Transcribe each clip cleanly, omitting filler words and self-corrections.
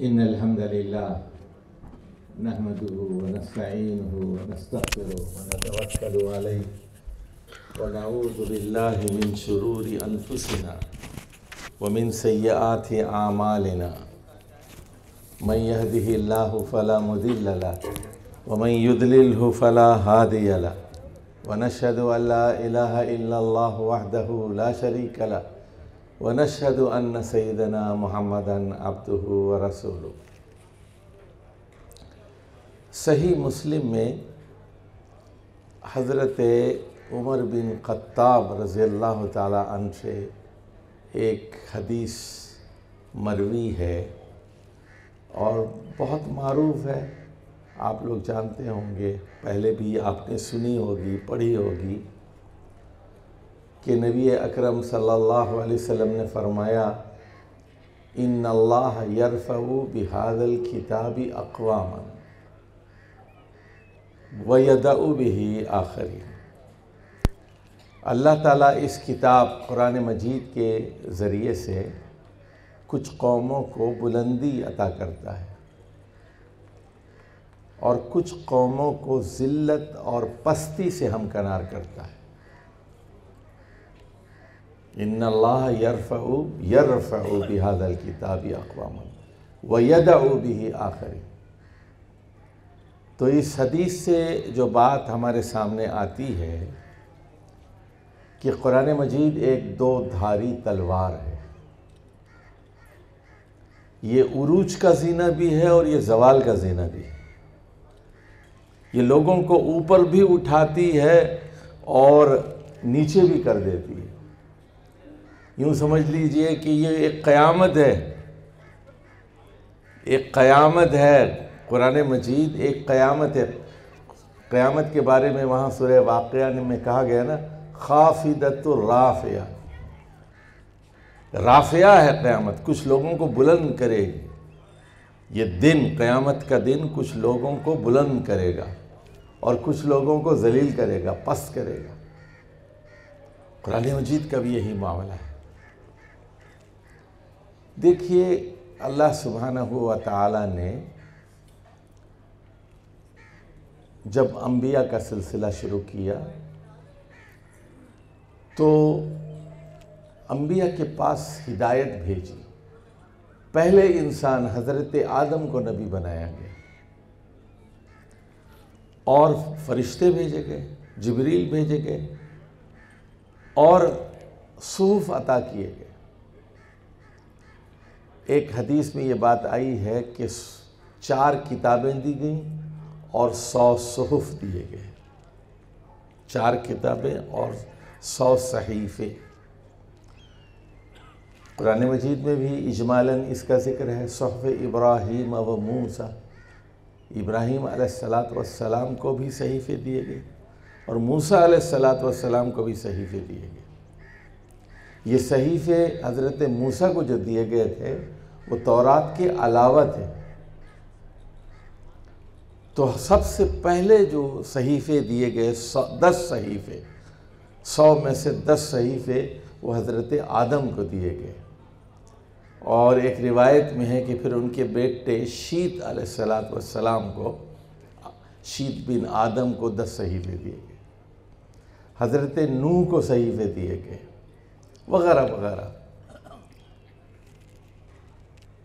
إن الحمد لله نحمده ونستعينه ونستغفره ونتوكل عليه ونعوذ بالله من شرور أنفسنا ومن سيئات أعمالنا من يهده الله فلا مضل له ومن يضلله فلا هادي له ونشهد أن لا إله إلا الله وحده لا شريك له ونشهد أن سيدنا محمدًا عبده ورسوله۔ صحیح مسلم میں حضرت عمر بن خطاب رضی اللہ تعالی عنہ سے ایک حدیث مروی ہے اور بہت معروف ہے، آپ لوگ جانتے ہوں گے، پہلے بھی آپ نے سنی ہوگی، پڑھی ہوگی کہ نبی اکرم صلی اللہ علیہ وسلم نے فرمایا ان اللہ یرفع بہذا الکتاب اقواما ویدع بہ آخرین۔ اللہ تعالیٰ اس کتاب قرآن مجید کے ذریعے سے کچھ قوموں کو بلندی عطا کرتا ہے اور کچھ قوموں کو ذلت اور پستی سے ہمکنار کرتا ہے۔ ان اللہ یرفع بہذا الکتاب اقواما ویدع بہ آخرین۔ تو اس حدیث سے جو بات ہمارے سامنے آتی ہے کہ قرآن مجید ایک دو دھاری تلوار ہے، یہ عروج کا زینہ بھی ہے اور یہ زوال کا زینہ بھی ہے۔ یہ لوگوں کو اوپر بھی اٹھاتی ہے اور نیچے بھی کر دیتی ہے۔ یوں سمجھ لیجئے کہ یہ ایک قیامت ہے، ایک قیامت ہے، قرآن مجید ایک قیامت ہے۔ قیامت کے بارے میں وہاں سورہ واقعہ میں کہا گیا نا، خافضۃ رافعہ، رافعہ ہے قیامت، کچھ لوگوں کو بلند کرے گی۔ یہ دن، قیامت کا دن کچھ لوگوں کو بلند کرے گا اور کچھ لوگوں کو ذلیل کرے گا، پست کرے گا۔ قرآن مجید کا بھی یہی معاملہ ہے۔ دیکھیے اللہ سبحانہ و تعالی نے جب انبیاء کا سلسلہ شروع کیا تو انبیاء کے پاس ہدایت بھیجی۔ پہلے انسان حضرت آدم کو نبی بنایا گیا اور فرشتے بھیجے گئے، جبریل بھیجے گئے اور صحف عطا کیے گئے۔ ایک حدیث میں یہ بات آئی ہے کہ 4 کتابیں دی گئیں اور 100 صحف دیے گئے، 4 کتابیں اور 100 صحیفے۔ قرآن مجید میں بھی اجمالاً اس کا ذکر ہے، صحف ابراہیم و موسیٰ، ابراہیم علیہ السلام کو بھی صحیفے دیے گئے اور موسیٰ علیہ السلام کو بھی صحیفے دیے گئے۔ یہ صحیفے حضرت موسیٰ کو جو دیے گئے تھے وہ تورات کے علاوہ تھے۔ تو سب سے پہلے جو صحیفے دیے گئے 10 صحیفے، 100 میں سے 10 صحیفے وہ حضرت آدم کو دیے گئے، اور ایک روایت میں ہے کہ پھر ان کے بیٹے شیت علیہ السلام کو، شیت بن آدم کو 10 صحیفے دیے گئے، حضرت نوح کو صحیفے دیے گئے، وغیرہ وغیرہ۔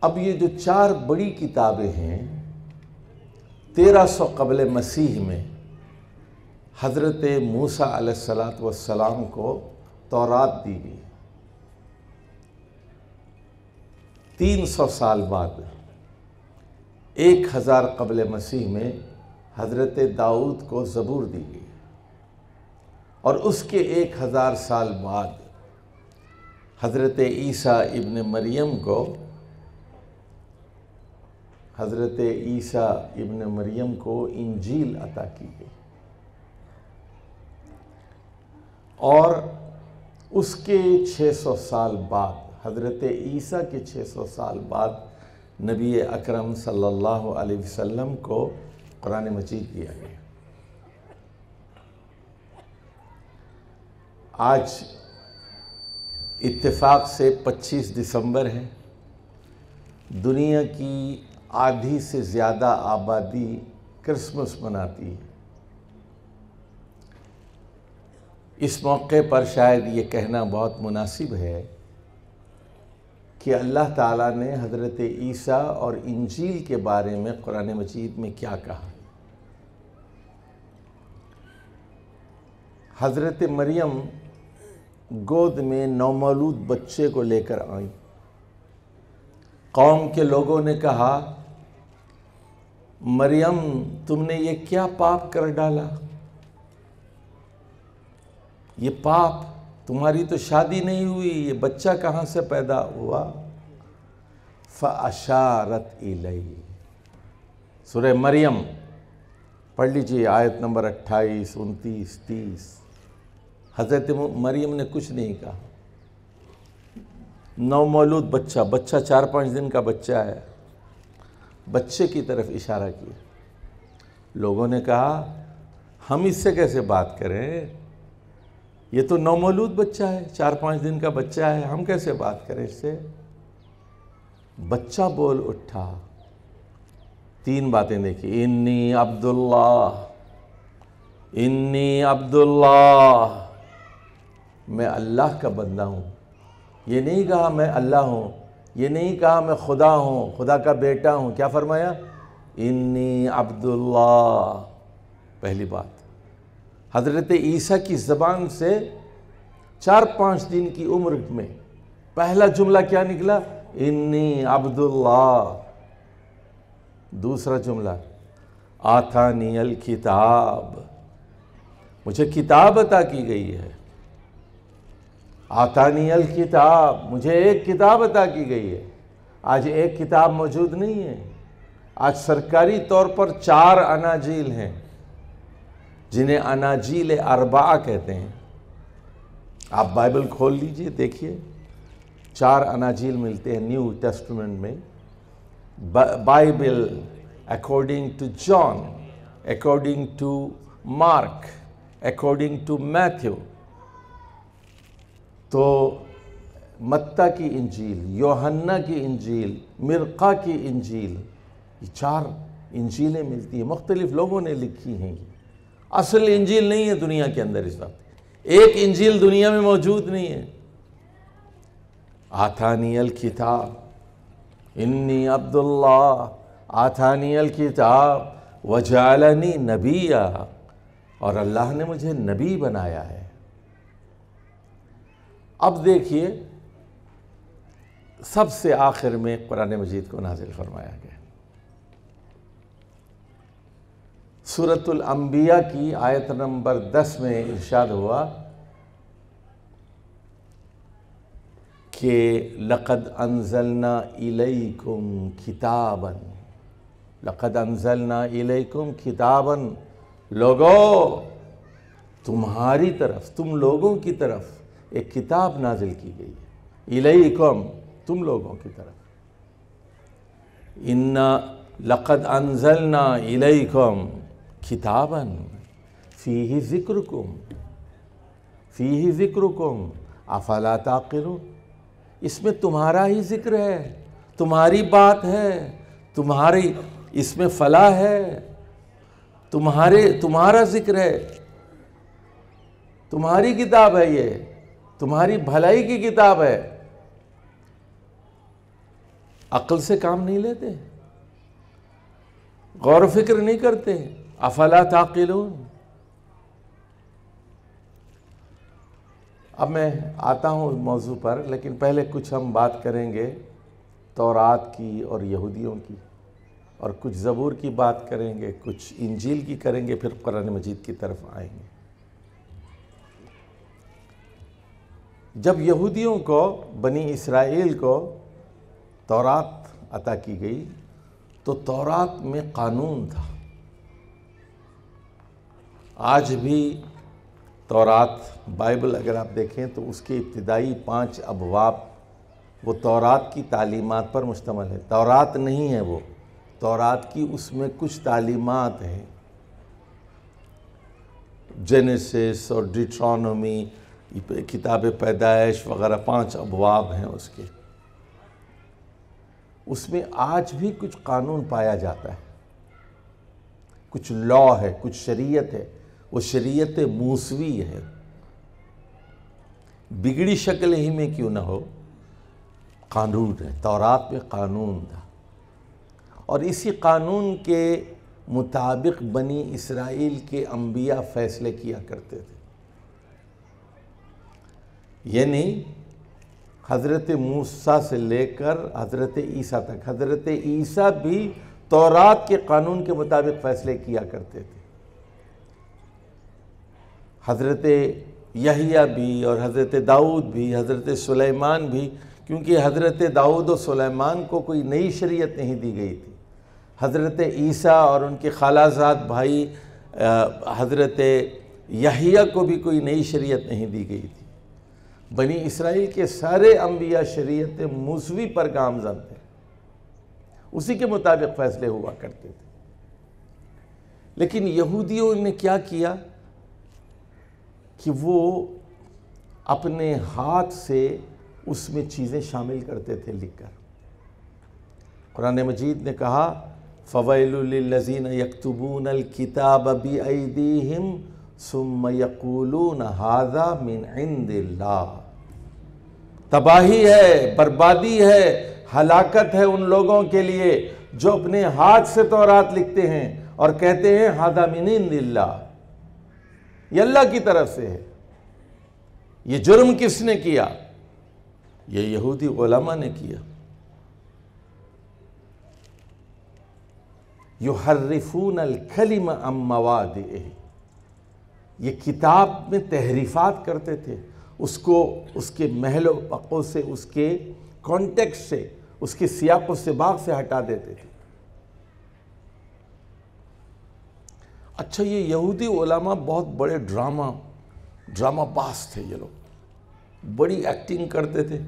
اب یہ جو 4 بڑی کتابیں ہیں، 1300 قبل مسیح میں حضرت موسیٰ علیہ السلام کو تورات دی گئی۔ 300 سال بعد 1000 قبل مسیح میں حضرت داؤد کو زبور دی گئی، اور اس کے 1000 سال بعد حضرت عیسیٰ ابن مریم کو انجیل عطا کی گئی، اور اس کے 600 سال بعد، حضرت عیسیٰ کے 600 سال بعد نبی اکرم صلی اللہ علیہ وسلم کو قرآن مجید دیا گیا۔ آج اتفاق سے 25 دسمبر ہے، دنیا کی آدھی سے زیادہ آبادی کرسمس مناتی ہے۔ اس موقع پر شاید یہ کہنا بہت مناسب ہے کہ اللہ تعالیٰ نے حضرت عیسیٰ اور انجیل کے بارے میں قرآن مجید میں کیا کہا۔ حضرت مریم گود میں نومولود بچے کو لے کر آئیں۔ قوم کے لوگوں نے کہا، مریم تم نے یہ کیا پاپ کر ڈالا؟ یہ پاپ، تمہاری تو شادی نہیں ہوئی، یہ بچہ کہاں سے پیدا ہوا؟ فَأَشَارَتْ إِلَيْهِ۔ سورہ مریم پڑھ لیجئے، آیت نمبر 28، 29، 30۔ حضرت مریم نے کچھ نہیں کہا۔ نومولود بچہ 4-5 دن کا بچہ ہے، بچے کی طرف اشارہ کیا۔ لوگوں نے کہا، ہم اس سے کیسے بات کریں؟ یہ تو نومولود بچہ ہے، 4-5 دن کا بچہ ہے، ہم کیسے بات کریں اس سے؟ بچہ بول اٹھا۔ 3 باتیں دیکھیں، انی عبداللہ، انی عبداللہ، میں اللہ کا بندہ ہوں۔ یہ نہیں کہا میں اللہ ہوں، یہ نہیں کہا میں خدا ہوں، خدا کا بیٹا ہوں۔ کیا فرمایا؟ انی عبداللہ۔ پہلی بات، حضرت عیسیٰ کی زبان سے 4-5 دن کی عمر میں پہلا جملہ کیا نکلا؟ انی عبداللہ۔ دوسرا جملہ، آتانی الکتاب، مجھے کتاب عطا کی گئی ہے۔ آتانی الکتاب، مجھے ایک کتاب عطا کی گئی ہے۔ آج ایک کتاب موجود نہیں ہے، آج سرکاری طور پر 4 اناجیل ہیں، جنہیں اناجیل اربعہ کہتے ہیں۔ آپ بائبل کھول لیجئے، دیکھیے 4 اناجیل ملتے ہیں نیو ٹیسٹمنٹ میں۔ Bible according to John, according to Mark, according to Matthew. تو متی کی انجیل، یوحنا کی انجیل، مرقا کی انجیل، یہ 4 انجیلیں ملتی ہیں، مختلف لوگوں نے لکھی ہیں۔ اصل انجیل نہیں ہے دنیا کے اندر اس وقت، ایک انجیل دنیا میں موجود نہیں ہے۔ آتانی الکتاب، انی عبداللہ، آتانی الکتاب وجعلنی نبیا، اور اللہ نے مجھے نبی بنایا ہے۔ اب دیکھیے، سب سے آخر میں قرآن مجید کو نازل فرمایا گیا۔ سورۃ الانبیاء کی آیت نمبر 10 میں ارشاد ہوا کہ لَقَدْ أَنزَلْنَا إِلَيْكُمْ كِتَابًا، لَقَدْ أَنزَلْنَا إِلَيْكُمْ كِتَابًا، لوگو تمہاری طرف، تم لوگوں کی طرف ایک کتاب نازل کی گئی ہے۔ الیکم، تم لوگوں کی طرف۔ لقد انزلنا الیکم کتابا فیہ ذکرکم، فیہ ذکرکم افلا تعقلون، اس میں تمہارا ہی ذکر ہے، تمہاری بات ہے، تمہاری اس میں فلاح ہے، تمہارا ذکر ہے، تمہاری کتاب ہے، یہ تمہاری بھلائی کی کتاب ہے۔ عقل سے کام نہیں لیتے، غور و فکر نہیں کرتے، افلا تعقلون۔ اب میں آتا ہوں اس موضوع پر، لیکن پہلے کچھ ہم بات کریں گے تورات کی اور یہودیوں کی، اور کچھ زبور کی بات کریں گے، کچھ انجیل کی کریں گے، پھر قرآن مجید کی طرف آئیں گے۔ جب یہودیوں کو، بنی اسرائیل کو تورات عطا کی گئی تو تورات میں قانون تھا۔ آج بھی تورات، بائبل اگر آپ دیکھیں تو اس کے ابتدائی 5 ابواب وہ تورات کی تعلیمات پر مشتمل ہے۔ تورات نہیں ہے وہ، تورات کی اس میں کچھ تعلیمات ہیں، جینیسس اور ڈیٹرانومی، کتاب پیدائش وغیرہ 5 ابواب ہیں اس کے۔ اس میں آج بھی کچھ قانون پایا جاتا ہے، کچھ لا ہے، کچھ شریعت ہے، وہ شریعت موسوی ہے، بگڑی شکل ہی میں کیوں نہ ہو، قانون ہے۔ تورات میں قانون تھا، اور اسی قانون کے مطابق بنی اسرائیل کے انبیاء فیصلے کیا کرتے تھے۔ یعنی حضرت موسیٰ سے لے کر حضرت عیسیٰ تک، حضرت عیسیٰ بھی تورات کے قانون کے مطابق فیصلے کیا کرتے تھے، حضرت یحییٰ بھی اور حضرت داؤد بھی، حضرت سلیمان بھی، کیونکہ حضرت داؤد و سلیمان کو کوئی نئی شریعت نہیں دی گئی تھی، حضرت عیسیٰ اور ان کے خالہ زاد بھائی حضرت یحییٰ کو بھی کوئی نئی شریعت نہیں دی گئی تھی۔ بنی اسرائیل کے سارے انبیاء شریعت موسوی پر گامزن تھے، اسی کے مطابق فیصلے ہوا کرتے تھے۔ لیکن یہودیوں نے کیا کیا کہ وہ اپنے ہاتھ سے اس میں چیزیں شامل کرتے تھے لکھ کر۔ قرآن مجید نے کہا فَوَيْلٌ لِّلَّذِينَ يَكْتُبُونَ الْكِتَابَ بِأَيْدِيهِمْ ثُمَّ يَقُولُونَ هَذَا مِنْ عِنْدِ اللَّهِ۔ تباہی ہے، بربادی ہے، ہلاکت ہے ان لوگوں کے لیے جو اپنے ہاتھ سے تورات لکھتے ہیں اور کہتے ہیں ہذا من عند اللہ، یہ اللہ کی طرف سے ہے۔ یہ جرم کس نے کیا؟ یہ یہودی علماء نے کیا۔ یحرفون الکلم عن مواضعہ، یہ کتاب میں تحریفات کرتے تھے، اس کو اس کے محل و پقوں سے، اس کے کانٹیکسٹ سے، اس کے سیاق و سباق سے ہٹا دیتے تھے۔ اچھا، یہ یہودی علماء بہت بڑے ڈرامہ باز تھے، یہ لوگ بڑی ایکٹنگ کرتے تھے،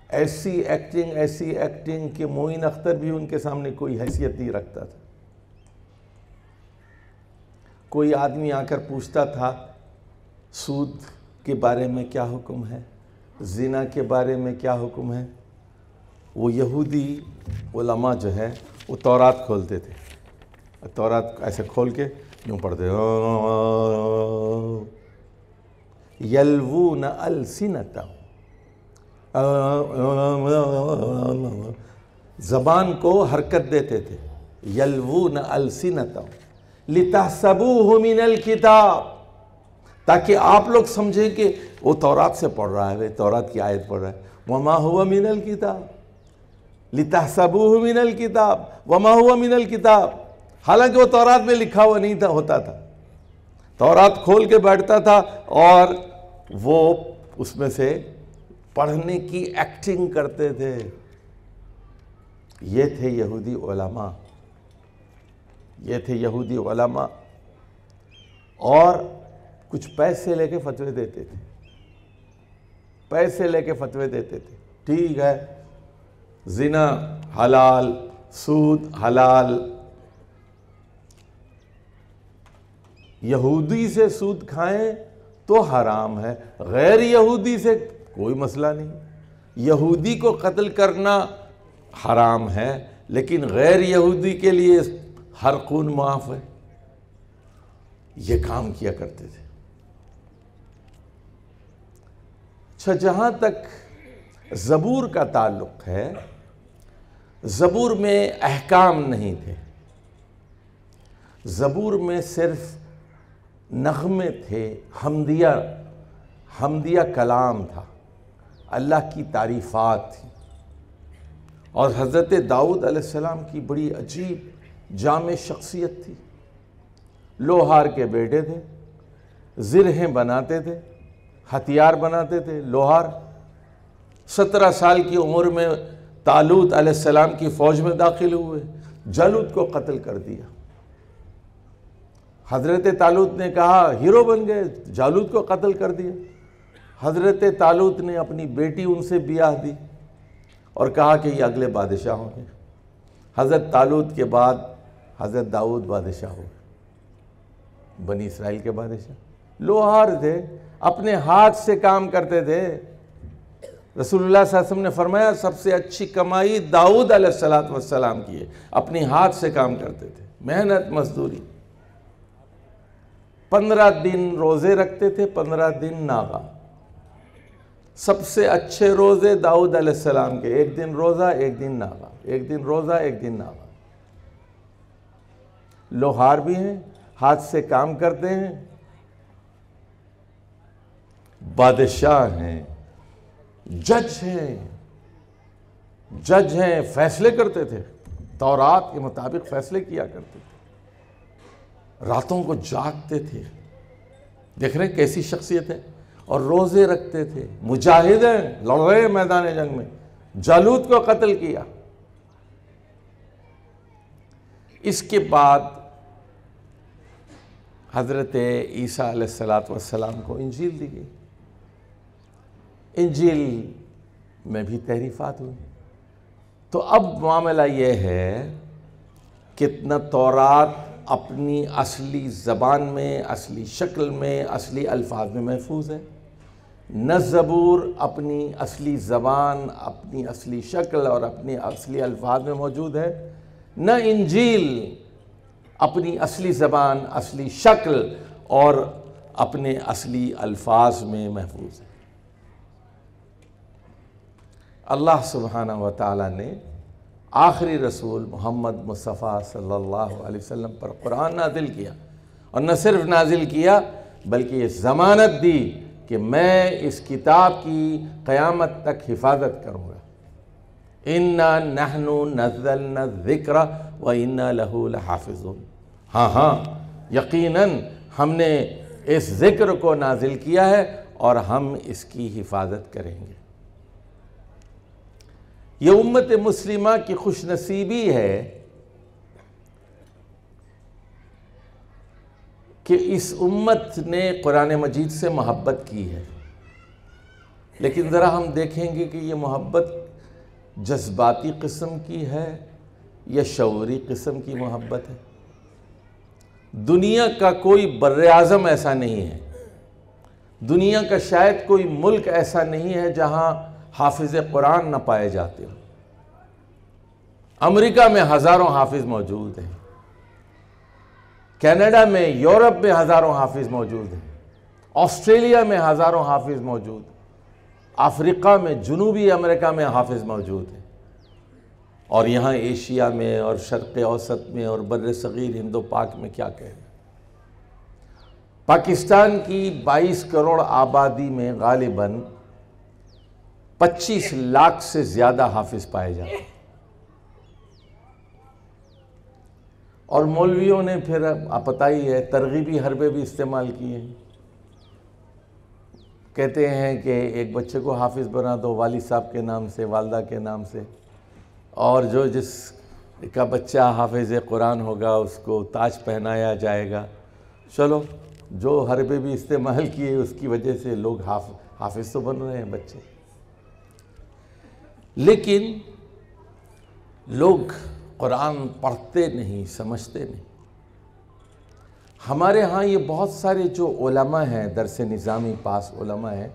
ایسی ایکٹنگ کہ معین اختر بھی ان کے سامنے کوئی حیثیت نہیں رکھتا تھا۔ کوئی آدمی آ کر پوچھتا تھا سود کے بارے میں کیا حکم ہے، زنا کے بارے میں کیا حکم ہے، وہ یہودی علماء جو ہے وہ تورات کھولتے تھے، تورات ایسے کھول کے یوں پڑھتے، یلوون السنتہم، زبان کو حرکت دیتے تھے، یلوون السنتہم لتحسبوہ من الکتاب، تاکہ آپ لوگ سمجھیں کہ وہ تورات سے پڑھ رہا ہے، تورات کی آیت پڑھ رہا ہے۔ وما ہوا من الکتاب لتحسبوہ من الکتاب وما ہوا من الکتاب، حالانکہ وہ تورات میں لکھا ہوا نہیں تھا، ہوتا تھا۔ تورات کھول کے بیٹھتا تھا اور وہ اس میں سے پڑھنے کی ایکٹنگ کرتے تھے۔ یہ تھے یہودی علماء، یہ تھے یہودی علماء، اور کچھ پیسے لے کے فتوے دیتے تھے، پیسے لے کے فتوے دیتے تھے۔ ٹھیک ہے، زنا حلال، سود حلال، یہودی سے سود کھائیں تو حرام ہے، غیر یہودی سے کوئی مسئلہ نہیں۔ یہودی کو قتل کرنا حرام ہے، لیکن غیر یہودی کے لیے ہر خون معاف ہے۔ یہ کام کیا کرتے تھے۔ اچھا، جہاں تک زبور کا تعلق ہے، زبور میں احکام نہیں تھے، زبور میں صرف نغمے تھے، حمدیہ کلام تھا، اللہ کی تعریفات تھی۔ اور حضرت داؤد علیہ السلام کی بڑی عجیب جامع شخصیت تھی، لوہار کے بیٹے تھے، زرہیں بناتے تھے، ہتھیار بناتے تھے، لوہار۔ 17 سال کی عمر میں طالوت علیہ السلام کی فوج میں داخل ہوئے، جالوت کو قتل کر دیا۔ حضرت طالوت نے کہا ہیرو بن گئے، جالوت کو قتل کر دیا۔ حضرت طالوت نے اپنی بیٹی ان سے بیاہ دی اور کہا کہ یہ اگلے بادشاہ ہوں گے۔ حضرت طالوت کے بعد حضرت داؤد بادشاہ ہوئے، بنی اسرائیل کے بادشاہ۔ لوہار تھے، اپنے ہاتھ سے کام کرتے تھے، رسول اللہ صلی اللہ علیہ وسلم نے فرمایا سب سے اچھی کمائی داؤد علیہ السلام کی ہے، اپنی ہاتھ سے کام کرتے تھے، محنت مزدوری، 15 دن روزے رکھتے تھے، 15 دن ناغا۔ سب سے اچھے روزے داؤد علیہ السلام کے، ایک دن روزہ ایک دن ناغا، ایک دن روزہ ایک دن ناغا۔ لوہار بھی ہیں، ہاتھ سے کام کرتے ہیں، بادشاہ ہیں، جج ہیں، فیصلے کرتے تھے، تورات کے مطابق فیصلے کیا کرتے تھے، راتوں کو جاگتے تھے، دیکھ رہے ہیں کیسی شخصیت ہے، اور روزے رکھتے تھے، مجاہد ہیں، لڑ رہے میدان جنگ میں، جالوت کو قتل کیا۔ اس کے بعد حضرت عیسیٰ علیہ السلام کو انجیل دی گئی، انجیل میں بھی تحریفات ہوئی۔ تو اب معاملہ یہ ہے کہ نہ تورات اپنی اصلی زبان میں، اصلی شکل میں، اصلی الفاظ میں محفوظ ہے، نہ زبور اپنی اصلی زبان، اپنی اصلی شکل اور اپنی اصلی الفاظ میں موجود ہے، نہ انجیل اپنی اصلی زبان، اصلی شکل اور اپنے اصلی الفاظ میں محفوظ ہے۔ اللہ سبحانہ و تعالیٰ نے آخری رسول محمد مصطفیٰ صلی اللہ علیہ وسلم پر قرآن نازل کیا، اور نہ صرف نازل کیا بلکہ یہ ضمانت دی کہ میں اس کتاب کی قیامت تک حفاظت کروں گا۔ اِنَّا نَحْنُ نَزَّلْنَا الذِّكْرَ وَإِنَّا لَهُ لَحَافِظُونَ۔ ہاں یقیناً ہم نے اس ذکر کو نازل کیا ہے اور ہم اس کی حفاظت کریں گے۔ یہ امت مسلمہ کی خوش نصیبی ہے کہ اس امت نے قرآن مجید سے محبت کی ہے، لیکن ذرا ہم دیکھیں گے کہ یہ محبت جذباتی قسم کی ہے یا شعوری قسم کی محبت ہے۔ دنیا کا کوئی بر اعظم ایسا نہیں ہے، دنیا کا شاید کوئی ملک ایسا نہیں ہے جہاں حافظ قرآن نہ پائے جاتے ہوں۔ امریکہ میں ہزاروں حافظ موجود ہیں، کینیڈا میں، یورپ میں ہزاروں حافظ موجود ہیں، آسٹریلیا میں ہزاروں حافظ موجود ہیں، افریقہ میں، جنوبی امریکہ میں حافظ موجود ہیں، اور یہاں ایشیا میں اور شرق اوسط میں اور بر صغیر ہند و پاک میں کیا کہیں۔ پاکستان کی 22 کروڑ آبادی میں غالباً 25 لاکھ سے زیادہ حافظ پائے جاتے ہیں، اور مولویوں نے پھر آپ پتہ ہی ہے ترغیبی حربے بھی استعمال کیے ہیں۔ کہتے ہیں کہ ایک بچے کو حافظ بنا دو والد صاحب کے نام سے، والدہ کے نام سے، اور جس کا بچہ حافظ قرآن ہوگا اس کو تاج پہنایا جائے گا۔ چلو جو حربے بھی استعمال کیے اس کی وجہ سے لوگ حافظ تو بن رہے ہیں بچے، لیکن لوگ قرآن پڑھتے نہیں، سمجھتے نہیں۔ ہمارے ہاں یہ بہت سارے جو علماء ہیں، درس نظامی پاس علماء ہیں،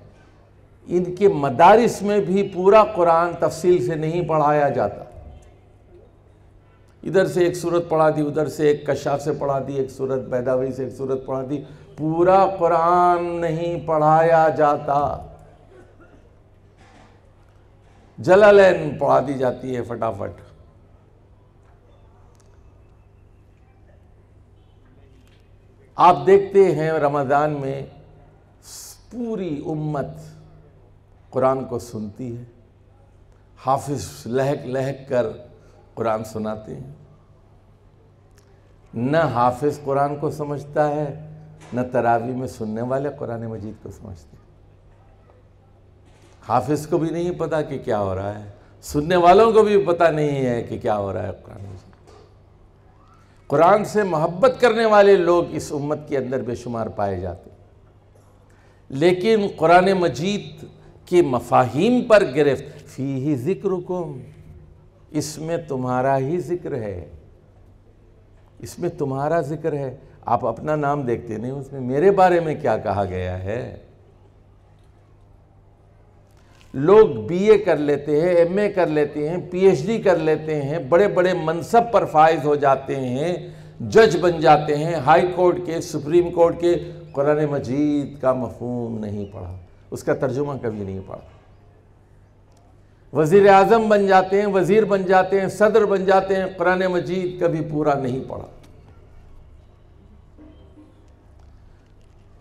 ان کے مدارس میں بھی پورا قرآن تفصیل سے نہیں پڑھایا جاتا۔ ادھر سے ایک سورت پڑھا دی، ادھر سے ایک کشاف سے پڑھا دی، ایک سورت بیداوی سے ایک سورت پڑھا دی، پورا قرآن نہیں پڑھایا جاتا۔ جلالین پڑھا دی جاتی ہے فٹافٹ۔ آپ دیکھتے ہیں رمضان میں پوری امت قرآن کو سنتی ہے، حافظ لہک لہک کر قرآن سناتے ہیں۔ نہ حافظ قرآن کو سمجھتا ہے، نہ تراویح میں سننے والے قرآن مجید کو سمجھتے ہیں۔ حافظ کو بھی نہیں پتا کہ کیا ہو رہا ہے، سننے والوں کو بھی پتا نہیں ہے کہ کیا ہو رہا ہے قرآن مجید۔ قرآن سے محبت کرنے والے لوگ اس امت کے اندر بے شمار پائے جاتے ہیں، لیکن قرآن مجید کے مفاہیم پر گرفت، فیہ ذکرکم، اس میں تمہارا ہی ذکر ہے، اس میں تمہارا ذکر ہے۔ آپ اپنا نام دیکھتے نہیں، اس میں میرے بارے میں کیا کہا گیا ہے۔ لوگ بی اے کر لیتے ہیں، ایم اے کر لیتے ہیں، پی ایچ ڈی کر لیتے ہیں، بڑے بڑے منصب پر فائز ہو جاتے ہیں، جج بن جاتے ہیں، ہائی کورٹ کے، سپریم کورٹ کے، قرآن مجید کا مفہوم نہیں پڑھا، اس کا ترجمہ کبھی نہیں پڑھا۔ وزیر اعظم بن جاتے ہیں، وزیر بن جاتے ہیں، صدر بن جاتے ہیں، قرآن مجید کبھی پورا نہیں پڑھا۔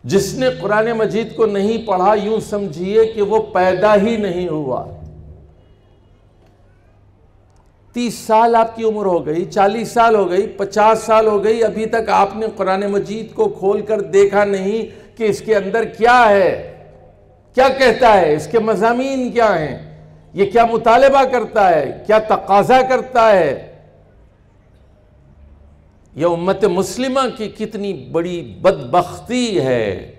جس نے قرآن مجید کو نہیں پڑھا، یوں سمجھیے کہ وہ پیدا ہی نہیں ہوا۔ 30 سال آپ کی عمر ہو گئی، 40 سال ہو گئی، 50 سال ہو گئی، ابھی تک آپ نے قرآن مجید کو کھول کر دیکھا نہیں کہ اس کے اندر کیا ہے، کیا کہتا ہے، اس کے مضامین کیا ہیں، یہ کیا مطالبہ کرتا ہے، کیا تقاضا کرتا ہے۔ یہ امت مسلمہ کی کتنی بڑی بدبختی ہے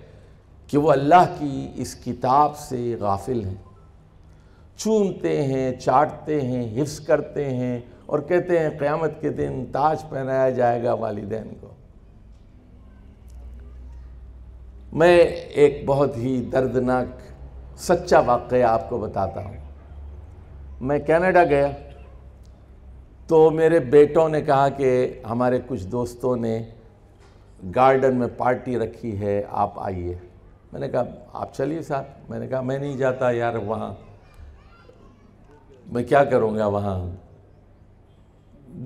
کہ وہ اللہ کی اس کتاب سے غافل ہیں، چومتے ہیں، چاٹتے ہیں، حفظ کرتے ہیں اور کہتے ہیں قیامت کے دن تاج پہنایا جائے گا والدین کو۔ میں ایک بہت ہی دردناک سچا واقعہ آپ کو بتاتا ہوں۔ میں کینیڈا گیا تو میرے بیٹوں نے کہا کہ ہمارے کچھ دوستوں نے گارڈن میں پارٹی رکھی ہے، آپ آئیے۔ میں نے کہا آپ چلیے ساتھ۔ میں نے کہا میں نہیں جاتا یار، وہاں میں کیا کروں گا، وہاں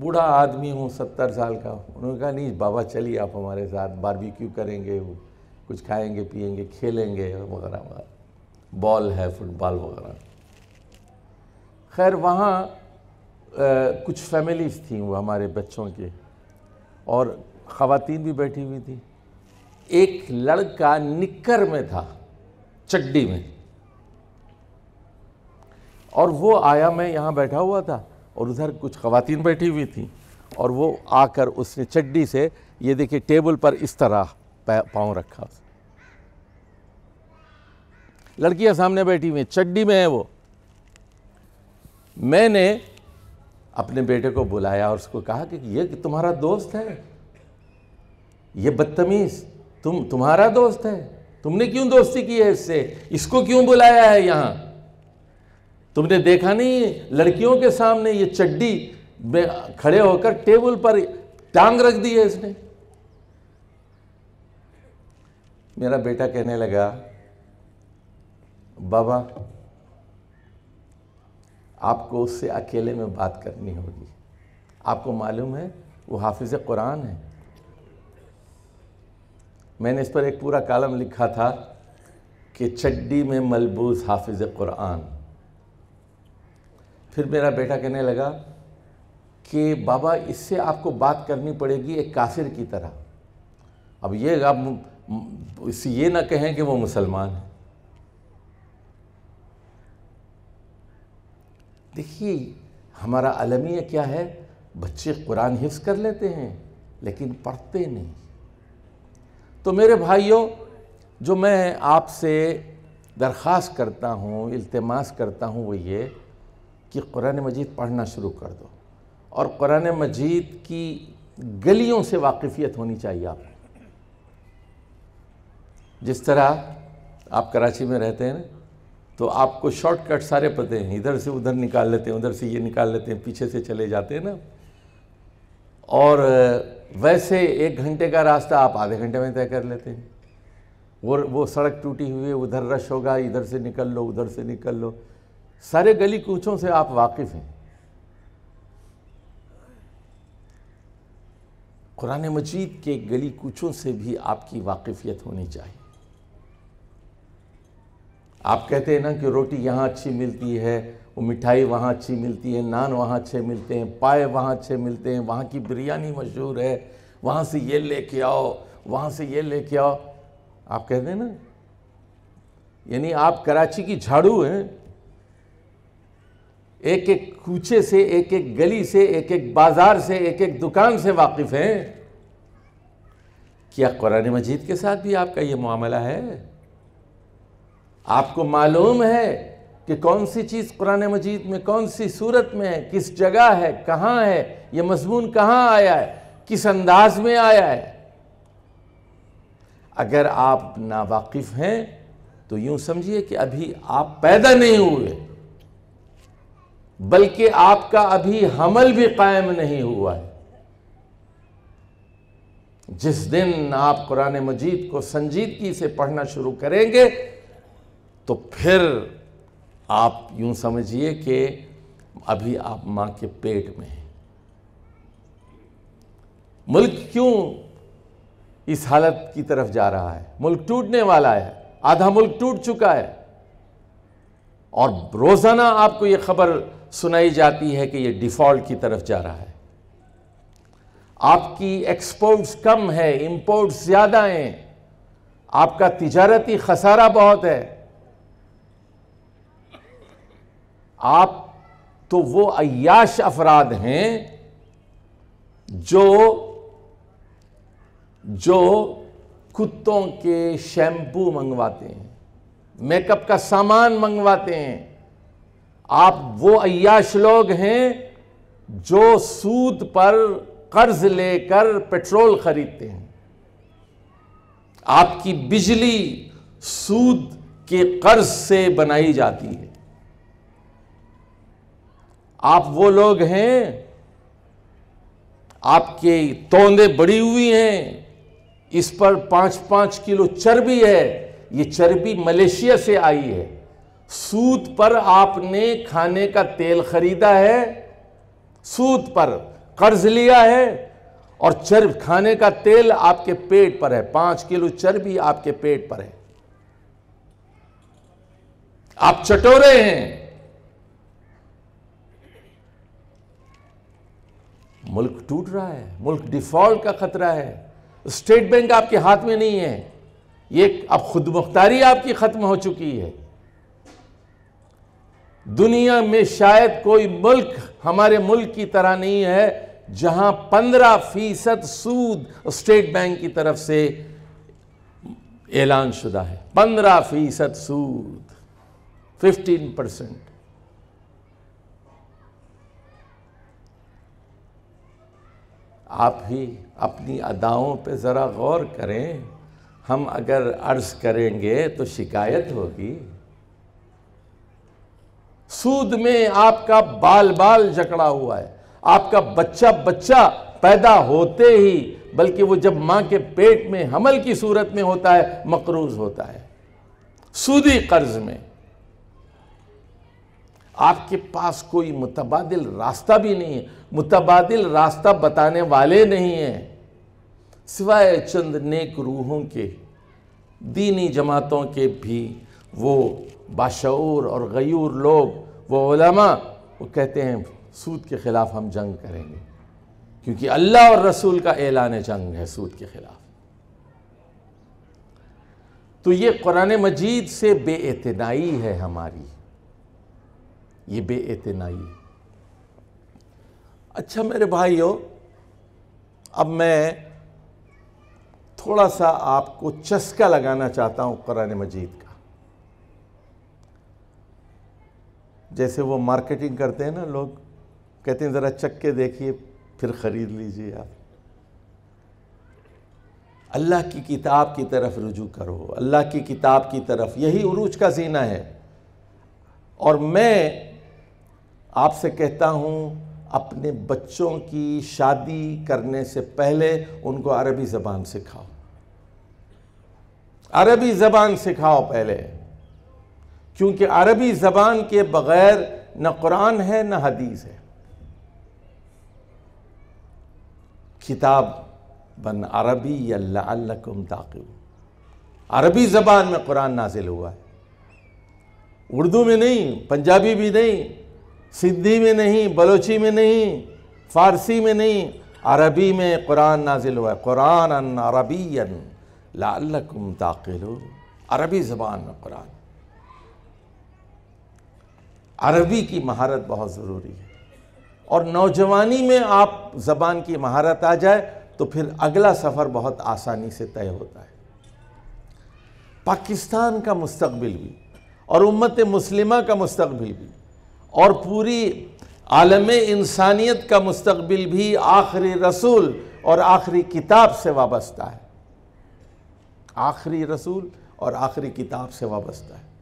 بوڑھا آدمی ہوں 70 سال کا۔ انہوں نے کہا نہیں بابا چلیے آپ ہمارے ساتھ، باربیکیو کریں گے، کچھ کھائیں گے پیئیں گے، کھیلیں گے وغیرہ وغیرہ، بال ہے، فٹ بال وغیرہ۔ خیر وہاں کچھ فیملیز تھیں وہ ہمارے بچوں کے، اور خواتین بھی بیٹھی ہوئی تھی۔ ایک لڑکا نکر میں تھا، چڈی میں، اور وہ آیا، میں یہاں بیٹھا ہوا تھا اور ادھر کچھ خواتین بیٹھی ہوئی تھیں، اور وہ آ کر اس نے چڈی سے یہ دیکھیں ٹیبل پر اس طرح پاؤں رکھا۔ لڑکیاں سامنے بیٹھی ہوئی ہیں، چڈی میں ہے وہ۔ میں نے اپنے بیٹے کو بلایا اور اس کو کہا کہ یہ تمہارا دوست ہے، یہ بدتمیز تمہارا دوست ہے، تم نے کیوں دوستی کی ہے اس سے، اس کو کیوں بلایا ہے یہاں؟ تم نے دیکھا نہیں لڑکیوں کے سامنے یہ چڈی میں کھڑے ہو کر ٹیبل پر ٹانگ رکھ دی ہے اس نے۔ میرا بیٹا کہنے لگا بابا آپ کو اس سے اکیلے میں بات کرنی ہوگی، آپ کو معلوم ہے وہ حافظ قرآن ہے۔ میں نے اس پر ایک پورا کالم لکھا تھا کہ چڈی میں ملبوس حافظ قرآن۔ پھر میرا بیٹا کہنے لگا کہ بابا اس سے آپ کو بات کرنی پڑے گی ایک کافر کی طرح۔ اب یہ آپ اس یہ نہ کہیں کہ وہ مسلمان ہے۔ دیکھیے ہمارا المیہ کیا ہے، بچے قرآن حفظ کر لیتے ہیں لیکن پڑھتے نہیں۔ تو میرے بھائیوں، جو میں آپ سے درخواست کرتا ہوں، التماس کرتا ہوں، وہ یہ کہ قرآن مجید پڑھنا شروع کر دو، اور قرآن مجید کی گلیوں سے واقفیت ہونی چاہیے آپ کو۔ جس طرح آپ کراچی میں رہتے ہیں نا، تو آپ کو شارٹ کٹ سارے پتہ ہیں، ادھر سے ادھر نکال لیتے ہیں، ادھر سے یہ نکال لیتے ہیں، پیچھے سے چلے جاتے ہیں نا۔ اور ویسے 1 گھنٹے کا راستہ آپ آدھے گھنٹے میں طے کر لیتے ہیں۔ وہ سڑک ٹوٹی ہوئی ہے، ادھر رش ہوگا، ادھر سے نکل لو، ادھر سے نکل لو، سارے گلی کوچوں سے آپ واقف ہیں۔ قرآن مجید کے گلی کوچوں سے بھی آپ کی واقفیت ہونی چاہیے۔ آپ کہتے ہیں نا کہ روٹی یہاں اچھی ملتی ہے، وہ مٹھائی وہاں اچھی ملتی ہے، نان وہاں اچھے ملتے ہیں، پائے وہاں اچھے ملتے ہیں، وہاں کی بریانی مشہور ہے، وہاں سے یہ لے کے آؤ، وہاں سے یہ لے کے آؤ، آپ کہتے ہیں نا، یعنی آپ کراچی کی جھاڑو ہیں، ایک ایک کوچے سے، ایک ایک گلی سے، ایک ایک بازار سے، ایک ایک دکان سے واقف ہیں۔ کیا قرآن مجید کے ساتھ بھی آپ کا یہ معاملہ ہے؟ آپ کو معلوم ہے کہ کون سی چیز قرآن مجید میں کون سی صورت میں ہے، کس جگہ ہے، کہاں ہے، یہ مضمون کہاں آیا ہے، کس انداز میں آیا ہے؟ اگر آپ ناواقف ہیں تو یوں سمجھیے کہ ابھی آپ پیدا نہیں ہوئے، بلکہ آپ کا ابھی حمل بھی قائم نہیں ہوا ہے۔ جس دن آپ قرآن مجید کو سنجیدگی سے پڑھنا شروع کریں گے تو پھر آپ یوں سمجھیے کہ ابھی آپ ماں کے پیٹ میں ہیں۔ ملک کیوں اس حالت کی طرف جا رہا ہے؟ ملک ٹوٹنے والا ہے، آدھا ملک ٹوٹ چکا ہے، اور روزانہ آپ کو یہ خبر سنائی جاتی ہے کہ یہ ڈیفالٹ کی طرف جا رہا ہے۔ آپ کی ایکسپورٹس کم ہے، امپورٹس زیادہ ہیں، آپ کا تجارتی خسارہ بہت ہے۔ آپ تو وہ عیاش افراد ہیں جو کتوں کے شیمپو منگواتے ہیں، میک اپ کا سامان منگواتے ہیں۔ آپ وہ عیاش لوگ ہیں جو سود پر قرض لے کر پیٹرول خریدتے ہیں۔ آپ کی بجلی سود کے قرض سے بنائی جاتی ہے۔ آپ وہ لوگ ہیں، آپ کے توندے بڑی ہوئی ہیں، اس پر 5 کلو چربی ہے، یہ چربی ملیشیا سے آئی ہے۔ سود پر آپ نے کھانے کا تیل خریدا ہے، سود پر قرض لیا ہے، اور کھانے کا تیل آپ کے پیٹ پر ہے، 5 کلو چربی آپ کے پیٹ پر ہے۔ آپ چٹورے ہیں۔ ملک ٹوٹ رہا ہے، ملک ڈیفالٹ کا خطرہ ہے۔ اسٹیٹ بینک آپ کے ہاتھ میں نہیں ہے، یہ اب خود مختاری آپ کی ختم ہو چکی ہے۔ دنیا میں شاید کوئی ملک ہمارے ملک کی طرح نہیں ہے جہاں 15% سود اسٹیٹ بینک کی طرف سے اعلان شدہ ہے۔ 15% سود، 15%۔ آپ ہی اپنی اداؤں پہ ذرا غور کریں، ہم اگر عرض کریں گے تو شکایت ہوگی۔ سود میں آپ کا بال بال جکڑا ہوا ہے، آپ کا بچہ پیدا ہوتے ہی، بلکہ وہ جب ماں کے پیٹ میں حمل کی صورت میں ہوتا ہے مقروض ہوتا ہے، سودی قرض میں۔ آپ کے پاس کوئی متبادل راستہ بھی نہیں ہے، متبادل راستہ بتانے والے نہیں ہیں، سوائے چند نیک روحوں کے، دینی جماعتوں کے بھی وہ باشعور اور غیور لوگ، وہ علماء، وہ کہتے ہیں سود کے خلاف ہم جنگ کریں گے، کیونکہ اللہ اور رسول کا اعلان جنگ ہے سود کے خلاف۔ تو یہ قرآن مجید سے بے اعتنائی ہے ہماری، یہ بے اعتنائی۔ اچھا میرے بھائیو، اب میں تھوڑا سا آپ کو چسکا لگانا چاہتا ہوں قرآن مجید کا۔ جیسے وہ مارکیٹنگ کرتے ہیں نا لوگ، کہتے ہیں ذرا چکھ کے دیکھیے پھر خرید لیجئے۔ آپ اللہ کی کتاب کی طرف رجوع کرو، اللہ کی کتاب کی طرف، یہی عروج کا زینہ ہے۔ اور میں آپ سے کہتا ہوں، اپنے بچوں کی شادی کرنے سے پہلے ان کو عربی زبان سکھاؤ، عربی زبان سکھاؤ پہلے، کیونکہ عربی زبان کے بغیر نہ قرآن ہے نہ حدیث ہے۔ کتاب بن عربی لعلکم تعقلون، عربی زبان میں قرآن نازل ہوا ہے، اردو میں نہیں، پنجابی بھی نہیں، سندھی میں نہیں، بلوچی میں نہیں، فارسی میں نہیں، عربی میں قرآن نازل ہوا ہے۔ قرآن عربی لعلکم تعقلون، عربی زبان میں قرآن۔ عربی کی مہارت بہت ضروری ہے، اور نوجوانی میں آپ زبان کی مہارت آ جائے تو پھر اگلا سفر بہت آسانی سے طے ہوتا ہے۔ پاکستان کا مستقبل بھی، اور امت مسلمہ کا مستقبل بھی، اور پوری عالم انسانیت کا مستقبل بھی آخری رسول اور آخری کتاب سے وابستہ ہے۔ آخری رسول اور آخری کتاب سے وابستہ ہے۔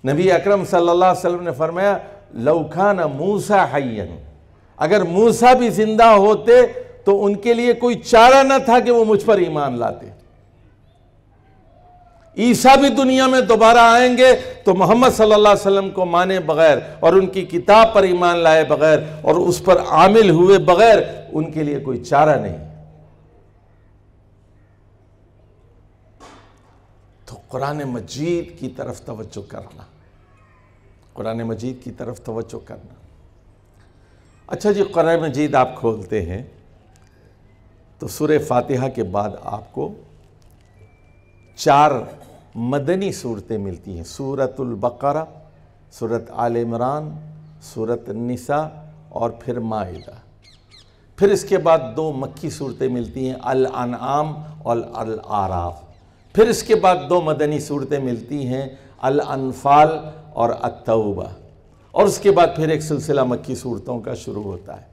نبی اکرم صلی اللہ علیہ وسلم نے فرمایا لو کان موسیٰ حیا، اگر موسیٰ بھی زندہ ہوتے تو ان کے لیے کوئی چارہ نہ تھا کہ وہ مجھ پر ایمان لاتے۔ عیسیٰ بھی دنیا میں دوبارہ آئیں گے تو محمد صلی اللہ علیہ وسلم کو مانے بغیر اور ان کی کتاب پر ایمان لائے بغیر اور اس پر عامل ہوئے بغیر ان کے لیے کوئی چارہ نہیں۔ تو قرآن مجید کی طرف توجہ کرنا، قرآن مجید کی طرف توجہ کرنا۔ اچھا جی، قرآن مجید آپ کھولتے ہیں تو سورہ فاتحہ کے بعد آپ کو 4 مدنی صورتیں ملتی ہیں، سورۃ البقرہ، سورۃ آل عمران، سورۃ النساء اور پھر مائدہ۔ پھر اس کے بعد 2 مکی صورتیں ملتی ہیں، الانعام اور الاعراف۔ پھر اس کے بعد 2 مدنی صورتیں ملتی ہیں، الانفال اور التوبہ۔ اور اس کے بعد پھر ایک سلسلہ مکی صورتوں کا شروع ہوتا ہے۔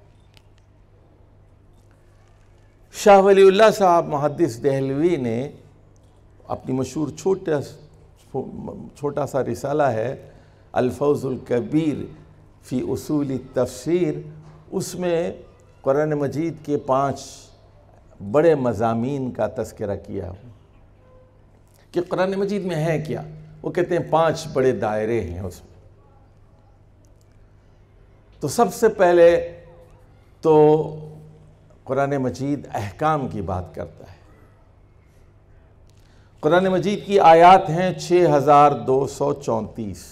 شاہ ولی اللہ صاحب محدث دہلوی نے اپنی مشہور چھوٹا سا رسالہ ہے الفوز الکبیر فی اصول التفسیر، اس میں قرآن مجید کے 5 بڑے مضامین کا تذکرہ کیا ہوں کہ قرآن مجید میں ہے کیا۔ وہ کہتے ہیں 5 بڑے دائرے ہیں اس میں۔ تو سب سے پہلے تو قرآن مجید احکام کی بات کرتا ہے۔ قرآن مجید کی آیات ہیں 6234۔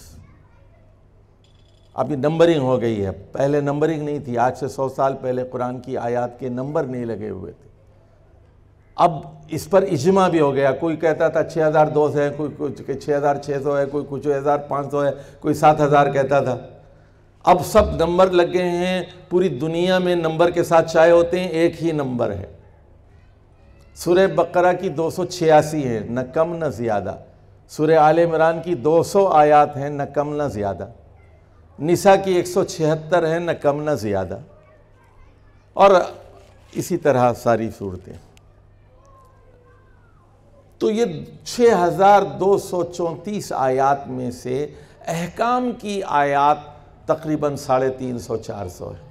ابھی نمبرنگ ہو گئی ہے، پہلے نمبرنگ نہیں تھی، آج سے 100 سال پہلے قرآن کی آیات کے نمبر نہیں لگے ہوئے تھے۔ اب اس پر اجماع بھی ہو گیا، کوئی کہتا تھا 6200 ہے، کوئی 6600 ہے، کوئی 6500 ہے، کوئی 7000 کہتا تھا۔ اب سب نمبر لگ گئے ہیں، پوری دنیا میں نمبر کے ساتھ چاہے ہوتے ہیں، ایک ہی نمبر ہے۔ سورہ بقرہ کی 286 ہے، نہ کم نہ زیادہ۔ سورہ آل عمران کی 200 آیات ہیں، نہ کم نہ زیادہ۔ نساء کی 176 ہیں، نہ کم نہ زیادہ، اور اسی طرح ساری صورتیں۔ تو یہ 6234 آیات میں سے احکام کی آیات تقریباً 350-400 ہے۔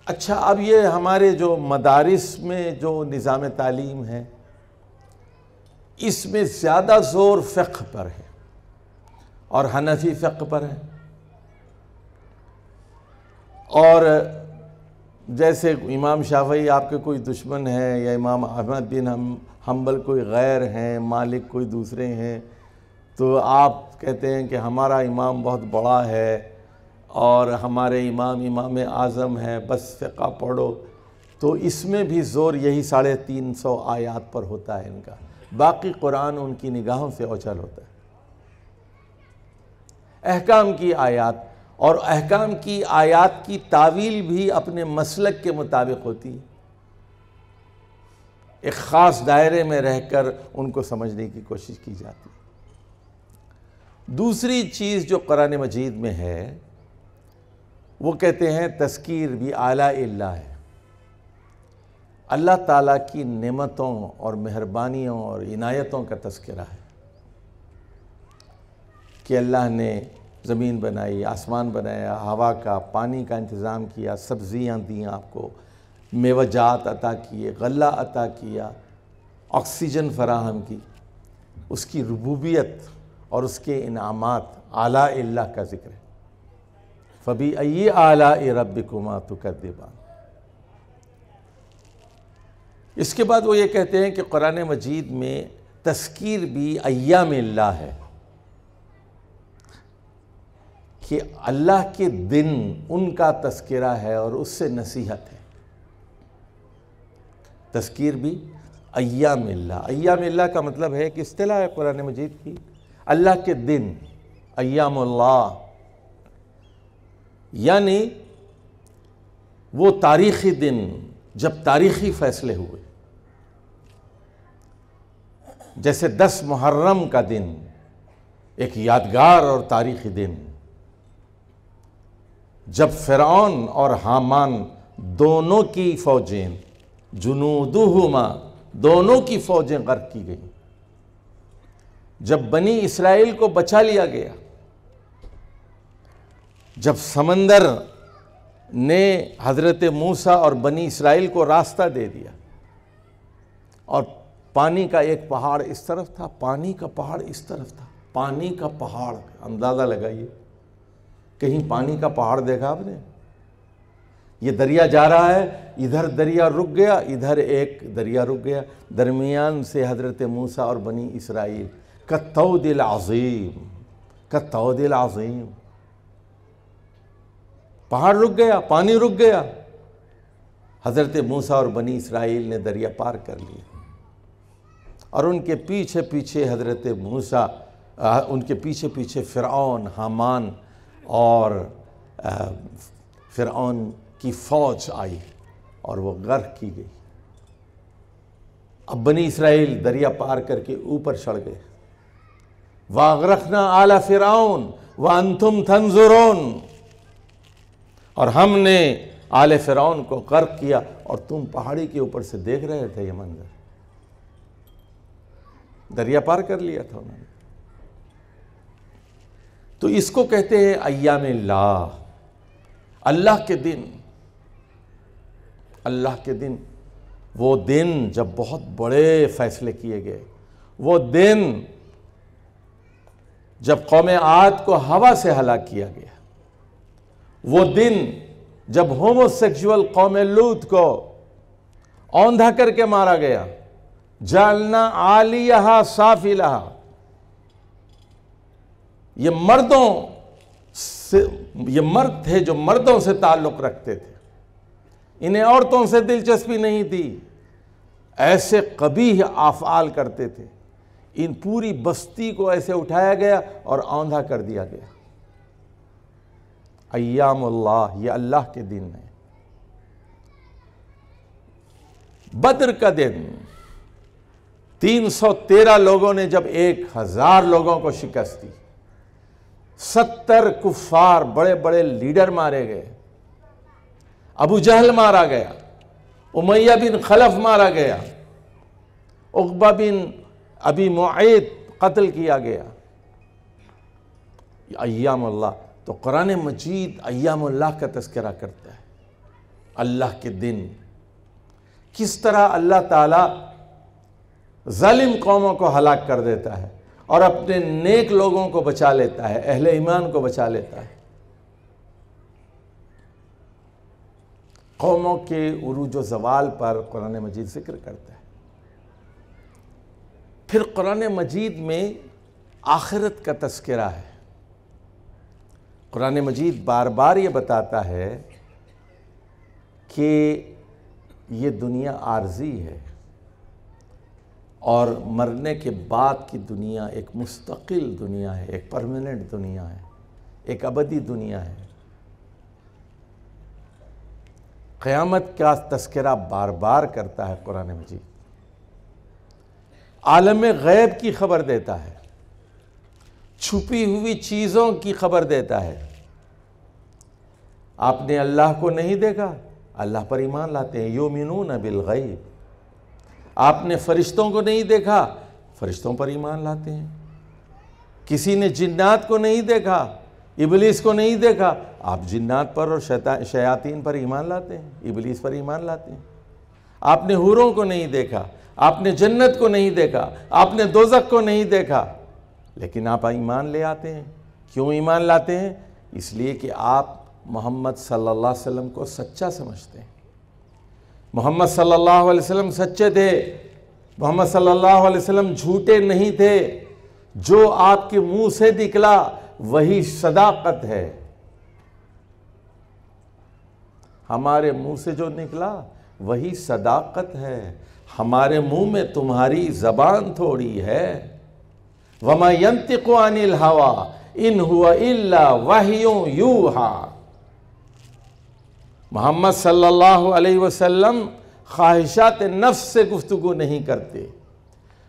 اچھا، اب یہ ہمارے جو مدارس میں جو نظام تعلیم ہے، اس میں زیادہ زور فقہ پر ہے اور حنفی فقہ پر ہے۔ اور جیسے امام شافعی آپ کے کوئی دشمن ہے، یا امام احمد بن حنبل کوئی غیر ہیں، مالک کوئی دوسرے ہیں، تو آپ کہتے ہیں کہ ہمارا امام بہت بڑا ہے اور ہمارے امام اعظم ہے، بس فقہ پڑھو۔ تو اس میں بھی زور یہی 350 آیات پر ہوتا ہے ان کا، باقی قرآن ان کی نگاہوں سے اوچھل ہوتا ہے۔ احکام کی آیات، اور احکام کی آیات کی تعویل بھی اپنے مسلک کے مطابق ہوتی ہے، ایک خاص دائرے میں رہ کر ان کو سمجھنے کی کوشش کی جاتی ہے۔ دوسری چیز جو قرآن مجید میں ہے، وہ کہتے ہیں تذکیر بھی آلاء اللہ ہے، اللہ تعالیٰ کی نعمتوں اور مہربانیوں اور عنایتوں کا تذکرہ ہے کہ اللہ نے زمین بنائی، آسمان بنایا، ہوا کا، پانی کا انتظام کیا، سبزیاں دیں آپ کو، میوجات عطا کیے، غلہ عطا کیا، آکسیجن فراہم کی۔ اس کی ربوبیت اور اس کے انعامات، آلاء اللہ کا ذکر ہے۔ فَبِأَيِّ آلَاءِ رَبِّكُمَا تُكَذِّبَانِ۔ اس کے بعد وہ یہ کہتے ہیں کہ قرآن مجید میں تذکیر بھی ایام اللہ ہے، کہ اللہ کے دن ان کا تذکرہ ہے اور اس سے نصیحت ہے۔ تذکیر بھی ایام اللہ۔ ایام اللہ کا مطلب ہے کہ اصطلاح ہے قرآن مجید کی، اللہ کے دن، ایام اللہ، یعنی وہ تاریخی دن جب تاریخی فیصلے ہوئے، جیسے 10 محرم کا دن ایک یادگار اور تاریخی دن، جب فرعون اور حامان دونوں کی فوجیں جنودہما دونوں کی فوجیں غرق کی گئیں۔ جب بنی اسرائیل کو بچا لیا گیا، جب سمندر نے حضرت موسیٰ اور بنی اسرائیل کو راستہ دے دیا، اور پانی کا ایک پہاڑ اس طرف تھا، پانی کا پہاڑ اس طرف تھا، پانی کا پہاڑ، اندازہ لگائیے، کہیں پانی کا پہاڑ دیکھا آپ نے؟ یہ دریا جا رہا ہے، ادھر دریا رک گیا، ادھر ایک دریا رک گیا، درمیان سے حضرت موسیٰ اور بنی اسرائیل، کالطود العظیم، کالطود العظیم، پہاڑ رک گیا، پانی رک گیا، حضرت موسیٰ اور بنی اسرائیل نے دریا پار کر لیا، اور ان کے پیچھے پیچھے حضرت موسیٰ، ان کے پیچھے پیچھے فرعون، حامان اور فرعون کی فوج آئی اور وہ غرق کی گئی۔ اب بنی اسرائیل دریا پار کر کے اوپر چڑھ گئے۔ وَأَغْرَقْنَا آلَ فِرْعَوْنَ وَأَنْتُمْ تَنْظُرُونَ، اور ہم نے آل فرعون کو غرق کیا اور تم پہاڑی کے اوپر سے دیکھ رہے تھے یہ منظر۔ دریا پار کر لیا تھا انہوں نے۔ تو اس کو کہتے ہیں ایام اللہ، اللہ کے دن، اللہ کے دن، وہ دن جب بہت بڑے فیصلے کیے گئے، وہ دن جب قوم عاد کو ہوا سے ہلاک کیا گیا، وہ دن جب ہومو سیکشول قوم لوط کو اوندھا کر کے مارا گیا، جعلنا عالیہا سافلہا، یہ مرد تھے جو مردوں سے تعلق رکھتے تھے، انہیں عورتوں سے دلچسپی نہیں تھی، ایسے قبیح افعال کرتے تھے، ان پوری بستی کو ایسے اٹھایا گیا اور اوندھا کر دیا گیا۔ ایام اللہ، یہ اللہ کے دن ہے۔ بدر کا دن 313 لوگوں نے جب 1000 لوگوں کو شکست دی، 70 کفار بڑے بڑے لیڈر مارے گئے، ابو جہل مارا گیا، امیہ بن خلف مارا گیا، عقبہ بن ابی معیط قتل کیا گیا۔ ایام اللہ، تو قرآن مجید ایام اللہ کا تذکرہ کرتا ہے، اللہ کے دن، کس طرح اللہ تعالیٰ ظالم قوموں کو ہلاک کر دیتا ہے اور اپنے نیک لوگوں کو بچا لیتا ہے، اہل ایمان کو بچا لیتا ہے۔ قوموں کے عروج و زوال پر قرآن مجید ذکر کرتا ہے۔ پھر قرآن مجید میں آخرت کا تذکرہ ہے۔ قرآن مجید بار بار یہ بتاتا ہے کہ یہ دنیا عارضی ہے اور مرنے کے بعد کی دنیا ایک مستقل دنیا ہے، ایک پرماننٹ دنیا ہے، ایک ابدی دنیا ہے۔ قیامت کا تذکرہ بار بار کرتا ہے قرآن مجید، عالم غیب کی خبر دیتا ہے، چھپی ہوئی چیزوں کی خبر دیتا ہے۔ آپ نے اللہ کو نہیں دیکھا، اللہ پر ایمان لاتے ہیں، یؤمنون بالغیب۔ آپ نے فرشتوں کو نہیں دیکھا، فرشتوں پر ایمان لاتے ہیں۔ کسی نے جنات کو نہیں دیکھا، ابلیس کو نہیں دیکھا، آپ جنات پر اور شیاطین پر ایمان لاتے ہیں، ابلیس پر ایمان لاتے ہیں۔ آپ نے حوروں کو نہیں دیکھا، آپ نے جنت کو نہیں دیکھا، آپ نے دوزخ کو نہیں دیکھا، لیکن آپ ایمان لے آتے ہیں۔ کیوں ایمان لاتے ہیں؟ اس لیے کہ آپ محمد صلی اللہ علیہ وسلم کو سچا سمجھتے ہیں۔ محمد صلی اللہ علیہ وسلم سچے تھے، محمد صلی اللہ علیہ وسلم جھوٹے نہیں تھے، جو آپ کے منہ سے نکلا وہی صداقت ہے۔ ہمارے منہ سے جو نکلا وہی صداقت ہے، ہمارے منہ میں تمہاری زبان تھوڑی ہے۔ وَمَا يَنْتِقُ عَنِ الْهَوَىٰ إِنْ هُوَ إِلَّا وَحْيٌ يُوحَىٰ۔ محمد صلی اللہ علیہ وسلم خواہشات نفس سے گفتگو نہیں کرتے،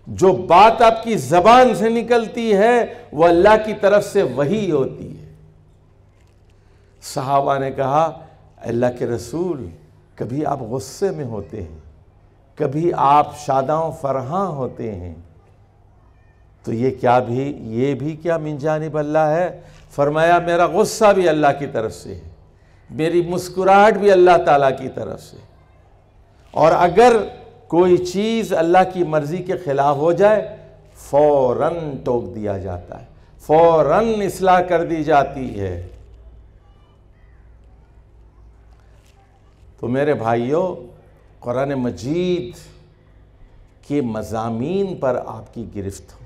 جو بات آپ کی زبان سے نکلتی ہے وہ اللہ کی طرف سے وحی ہوتی ہے۔ صحابہ نے کہا، اللہ کے رسول، کبھی آپ غصے میں ہوتے ہیں، کبھی آپ شاداں فرحاں ہوتے ہیں تو یہ بھی کیا من جانب اللہ ہے؟ فرمایا میرا غصہ بھی اللہ کی طرف سے ہے، میری مسکراہٹ بھی اللہ تعالیٰ کی طرف سے، اور اگر کوئی چیز اللہ کی مرضی کے خلاف ہو جائے فوراً ٹوک دیا جاتا ہے، فوراً اصلاح کر دی جاتی ہے۔ تو میرے بھائیوں، قرآن مجید کے مضامین پر آپ کی گرفت ہو۔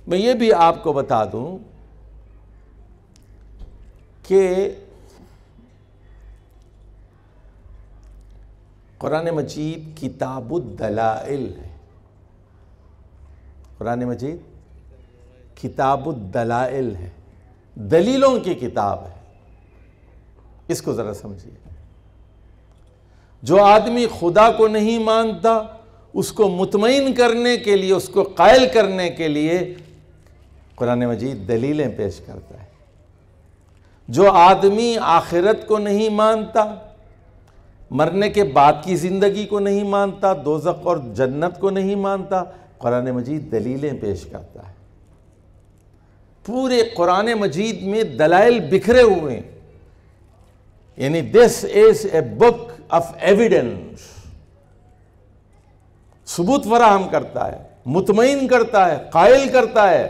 میں یہ بھی آپ کو بتا دوں کہ قرآن مجید کتاب الدلائل ہے۔ قرآن مجید کتاب الدلائل ہے، دلیلوں کی کتاب ہے۔ اس کو ذرا سمجھیے۔ جو آدمی خدا کو نہیں مانتا اس کو مطمئن کرنے کے لیے، اس کو قائل کرنے کے لیے قرآن مجید دلیلیں پیش کرتا ہے۔ جو آدمی آخرت کو نہیں مانتا، مرنے کے بعد کی زندگی کو نہیں مانتا، دوزخ اور جنت کو نہیں مانتا، قرآن مجید دلیلیں پیش کرتا ہے۔ پورے قرآن مجید میں دلائل بکھرے ہوئے ہیں، یعنی دس از اے بک آف ایویڈنس، ثبوت فراہم کرتا ہے، مطمئن کرتا ہے، قائل کرتا ہے۔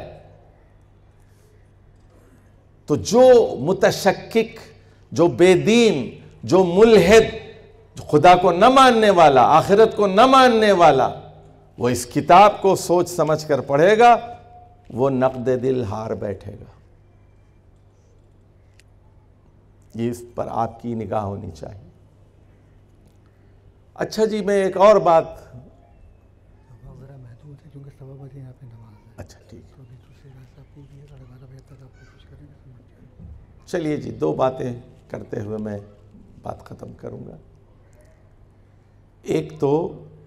تو جو متشکک، جو بے دین، جو ملحد، خدا کو نہ ماننے والا، آخرت کو نہ ماننے والا، وہ اس کتاب کو سوچ سمجھ کر پڑھے گا، وہ نقد دل ہار بیٹھے گا۔ یہ اس پر آپ کی نگاہ ہونی چاہیے۔ اچھا جی، میں ایک اور بات، ذرا محدود ہے کیونکہ سوا بجے یہاں پہ نماز ہے۔ اچھا ٹھیک ہے، تو ابھی دوسری رات آپ پوری 12:30 بجے تک آپ کوشش کریں گے سمجھ۔ چلیے جی، دو باتیں کرتے ہوئے میں بات ختم کروں گا۔ ایک تو